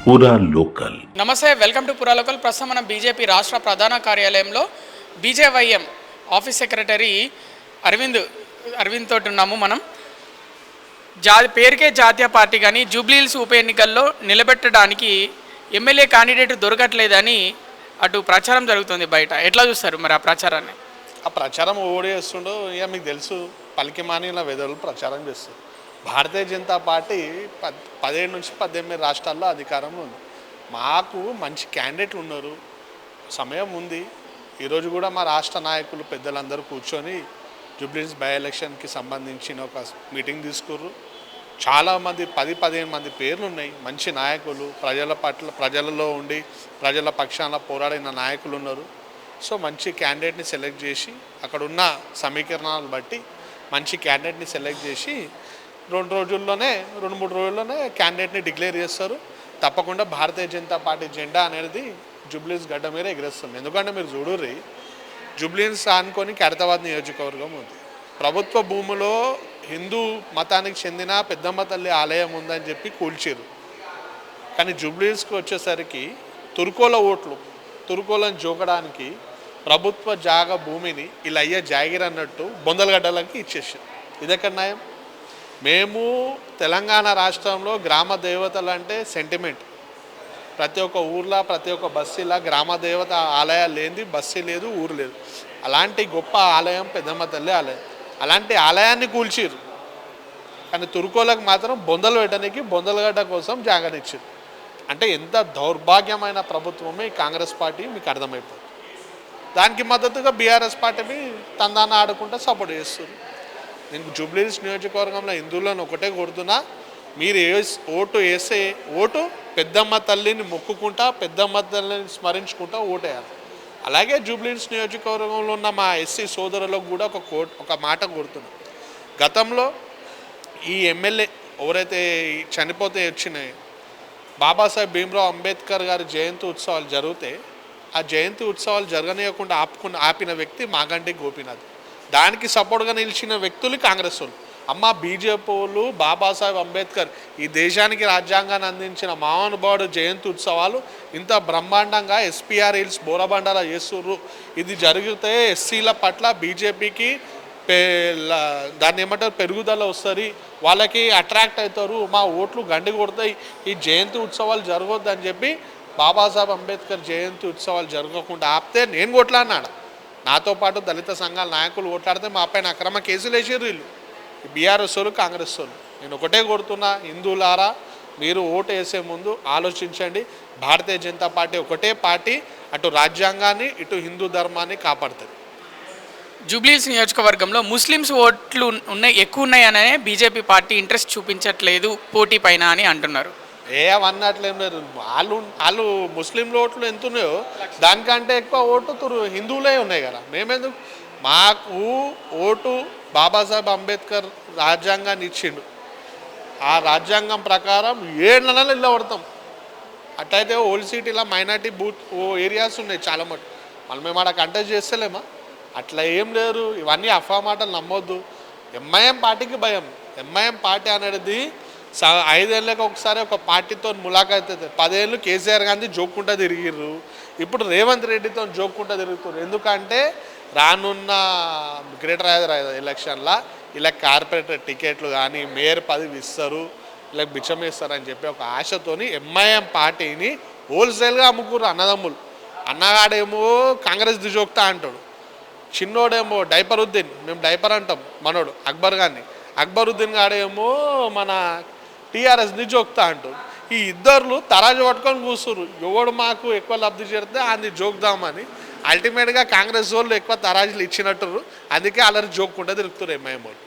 పూరా లోకల్. నమస్తే, welcome to పూరా లోకల్. ప్రస్తుతం మనం బీజేపీ రాష్ట్ర ప్రధాన కార్యాలయంలో బీజేవైఎం ఆఫీస్ సెక్రటరీ అరవింద్ తోటి ఉన్నాము. మనం పేరుకే జాతీయ పార్టీ కానీ జూబ్లీహిల్స్ ఉప ఎన్నికల్లో నిలబెట్టడానికి ఎమ్మెల్యే క్యాండిడేట్ దొరకట్లేదని అటు ప్రచారం జరుగుతుంది బయట. ఎట్లా చూస్తారు మరి ఆ ప్రచారాన్ని? ఆ ప్రచారం ఓడి చేస్తుండో ఇక మీకు తెలుసు, పలికి మానిన వెదలు ప్రచారం చేస్తారు. భారతీయ జనతా పార్టీ 17 నుంచి 18 రాష్ట్రాల్లో అధికారంలో ఉంది. మాకు మంచి క్యాండిడేట్లు ఉన్నారు, సమయం ఉంది. ఈరోజు కూడా మా రాష్ట్ర నాయకులు పెద్దలందరూ కూర్చొని జూబ్లీహిల్స్ బై ఎలక్షన్కి సంబంధించిన ఒక మీటింగ్ తీసుకుర్రు. చాలామంది 10-15 మంది పేర్లు ఉన్నాయి. మంచి నాయకులు, ప్రజలలో ఉండి ప్రజల పక్షాన పోరాడిన నాయకులు ఉన్నారు. సో మంచి క్యాండిడేట్ని సెలెక్ట్ చేసి అక్కడున్న సమీకరణాలను బట్టి మంచి క్యాండిడేట్ని సెలెక్ట్ చేసి 2-3 రోజుల్లోనే క్యాండిడేట్ని డిక్లేర్ చేస్తారు. తప్పకుండా భారతీయ జనతా పార్టీ జెండా అనేది జూబ్లీహిల్స్ గడ్డ మీద ఎగిరేస్తుంది. ఎందుకంటే మీరు చూడుర్రి, జూబ్లీహిల్స్ అనుకొని ఖైరతాబాద్ నియోజకవర్గం ఉంది. ప్రభుత్వ భూమిలో హిందూ మతానికి చెందిన పెద్దమ్మ తల్లి ఆలయం ఉందని చెప్పి కూల్చారు. కానీ జూబ్లీహిల్స్కి వచ్చేసరికి తురుకోలను జోకడానికి ప్రభుత్వ జాగ భూమిని ఇలా అయ్యే జాగిర్ అన్నట్టు బొందలగడ్డలకి ఇచ్చేసారు. ఇదెక్కడ న్యాయం? మేము తెలంగాణ రాష్ట్రంలో గ్రామ దేవతలు అంటే సెంటిమెంట్. ప్రతి ఒక్క ఊర్లో ప్రతి ఒక్క బస్తీలా గ్రామ దేవత ఆలయాలు లేనిది బస్తీ లేదు, ఊరు లేదు. అలాంటి గొప్ప ఆలయం పెద్దమ్మ తల్లి ఆలయం. అలాంటి ఆలయాన్ని కూల్చిరు. కానీ తురుకోలకు మాత్రం బొందలు పెట్టడానికి బొందలగడ్డ కోసం జాగనిచ్చారు. అంటే ఎంత దౌర్భాగ్యమైన ప్రభుత్వమే ఈ కాంగ్రెస్ పార్టీ మీకు అర్థమైపోతుంది. దానికి మద్దతుగా బీఆర్ఎస్ పార్టీని తందాన ఆడుకుంటూ సపోర్ట్ చేస్తారు. నేను జూబ్లీహిల్స్ నియోజకవర్గంలో హిందువులను ఒకటే కోరుతున్నా, మీరు ఓటు వేసే ఓటు పెద్దమ్మ తల్లిని మొక్కుకుంటా, పెద్దమ్మ తల్లిని స్మరించుకుంటా ఓటేయాలి. అలాగే జూబ్లీహిల్స్ నియోజకవర్గంలో ఉన్న మా ఎస్సీ సోదరులకు కూడా ఒక మాట కోరుతున్నాం. గతంలో ఈ ఎమ్మెల్యే ఎవరైతే చనిపోతే వచ్చినాయి, బాబాసాహెబ్ భీమ్రావ్ అంబేద్కర్ గారి జయంతి ఉత్సవాలు జరిగితే ఆ జయంతి ఉత్సవాలు జరగనీయకుండా ఆపిన వ్యక్తి మాగంటి గోపీనాథ్. దానికి సపోర్ట్గా నిలిచిన వ్యక్తులు కాంగ్రెస్ వాళ్ళు. బీజేపీ వాళ్ళు బాబాసాహెబ్ అంబేద్కర్ ఈ దేశానికి రాజ్యాంగాన్ని అందించిన మహానుభావుడు జయంతి ఉత్సవాలు ఇంత బ్రహ్మాండంగా ఎస్పీఆర్ హిల్స్ బోరబండలా చేస్తుర్రు. ఇది జరిగితే ఎస్సీల పట్ల బీజేపీకి దాన్ని ఏమంటారు పెరుగుదల వస్తుంది, వాళ్ళకి అట్రాక్ట్ అవుతారు, మా ఓట్లు గండి కొడతాయి, ఈ జయంతి ఉత్సవాలు జరగొద్దని చెప్పి బాబాసాహెబ్ అంబేద్కర్ జయంతి ఉత్సవాలు జరగకుండా ఆపితే నేను కొట్లాడినాడు. నాతో పాటు దళిత సంఘాల నాయకులు కొట్లాడితే మా పైన అక్రమ కేసులు వేసారు వీళ్ళు, బీఆర్ఎస్ వాళ్ళు, కాంగ్రెస్ వాళ్ళు. నేను ఒకటే కొడుతున్నా, హిందువులారా మీరు ఓటు వేసే ముందు ఆలోచించండి. భారతీయ జనతా పార్టీ ఒకటే పార్టీ, అటు రాజ్యాంగాన్ని ఇటు హిందూ ధర్మాన్ని కాపాడుతుంది. జూబ్లీహిల్స్ నియోజకవర్గంలో ముస్లిమ్స్ ఓట్లు ఎక్కువ ఉన్నాయనే బీజేపీ పార్టీ ఇంట్రెస్ట్ చూపించట్లేదు పోటీ పైన అని అంటున్నారు. అవన్నట్లేం లేదు. వాళ్ళు ముస్లిం ఓట్లు ఎంత ఉన్నాయో దానికంటే ఎక్కువ ఓటు హిందువులే ఉన్నాయి కదా. మేమెందుకు? మాకు ఓటు బాబాసాహెబ్ అంబేద్కర్ రాజ్యాంగాన్ని ఇచ్చిండు. ఆ రాజ్యాంగం ప్రకారం 7 నెలలు ఇళ్ళ పడతాం. అట్లయితే ఓల్డ్ సిటీలో మైనార్టీ ఏరియాస్ ఉన్నాయి చాలా మటు. మళ్ళీ మేము ఆడ కంటెస్ట్ చేస్తలేమా? అట్లా ఏం లేరు. ఇవన్నీ అఫ్వా మాటలు నమ్మొద్దు. ఎంఐఎం పార్టీకి భయం. ఎంఐఎం పార్టీ అనేది 5 ఏళ్ళకి ఒకసారి ఒక పార్టీతో ములాఖాత్ అవుతుంది. 10 ఏళ్ళు కేసీఆర్ గాంధీ జోక్కుంటూ తిరిగిర్రు, ఇప్పుడు రేవంత్ రెడ్డితో జోక్కుంటూ తిరుగుతారు. ఎందుకంటే రానున్న గ్రేటర్ హైదరాబాద్ ఎలక్షన్లో ఇలా కార్పొరేటర్ టికెట్లు కానీ మేయర్ పదవి ఇస్తారు, ఇలా బిచ్చం ఇస్తారని చెప్పి ఒక ఆశతోని ఎంఐఎం పార్టీని హోల్సేల్గా అమ్ముకుర్రు అన్నదమ్ములు. అన్నగాడేమో కాంగ్రెస్ దిజోక్తా అంటాడు, చిన్నోడేమో డైపరుద్దీన్, మేము డైపర్ అంటాం మనోడు అక్బరుద్దీన్ గాడేమో మన టీఆర్ఎస్ని జోక్తా అంటాడు. ఈ ఇద్దరు తరాజు పట్టుకొని కూర్చురు, ఎవడు మాకు ఎక్కువ లబ్ధి చేస్తే అది జోక్దామని. అల్టిమేట్గా కాంగ్రెస్ వాళ్ళు ఎక్కువ తరాజులు ఇచ్చినట్టు, అందుకే అల్లరి జోక్కుంటే తిరుగుతారు ఎంఐఎం వాళ్ళు.